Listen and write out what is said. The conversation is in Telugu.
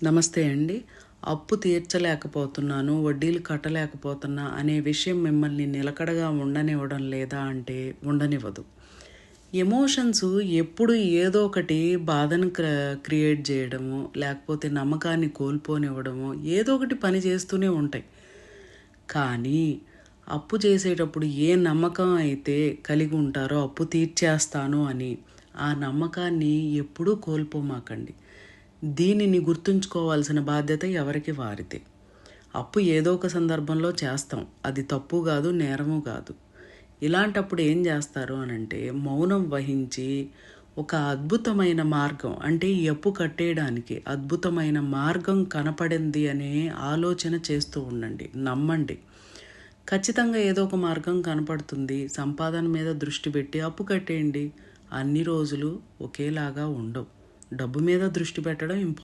నమస్తే అండి. అప్పు తీర్చలేకపోతున్నాను, వడ్డీలు కట్టలేకపోతున్నా అనే విషయం మిమ్మల్ని నిలకడగా ఉండనివ్వడం లేదా అంటే ఉండనివ్వదు. ఎమోషన్స్ ఎప్పుడు ఏదో ఒకటి బాధను క్రియేట్ చేయడము, లేకపోతే నమ్మకాన్ని కోల్పోనివ్వడము, ఏదో ఒకటి పని చేస్తూనే ఉంటాయి. కానీ అప్పు చేసేటప్పుడు ఏ నమ్మకం అయితే కలిగి ఉంటారో అప్పు తీర్చేస్తాను అని, ఆ నమ్మకాన్ని ఎప్పుడూ కోల్పోమాకండి. దీనిని గుర్తుంచుకోవాల్సిన బాధ్యత ఎవరికి వారిదే. అప్పు ఏదో ఒక సందర్భంలో చేస్తాం. అది తప్పు కాదు, నేరము కాదు. ఇలాంటప్పుడు ఏం చేస్తారు అనంటే మౌనం వహించి ఒక అద్భుతమైన మార్గం, అంటే ఈ అప్పు కట్టేయడానికి అద్భుతమైన మార్గం కనపడింది అనే ఆలోచన చేస్తూ ఉండండి. నమ్మండి. ఖచ్చితంగా ఏదో ఒక మార్గం కనపడుతుంది. సంపాదన మీద దృష్టి పెట్టి అప్పు కట్టేయండి. అన్ని రోజులు ఒకేలాగా ఉండవు. డబ్బు మీద దృష్టి పెట్టడం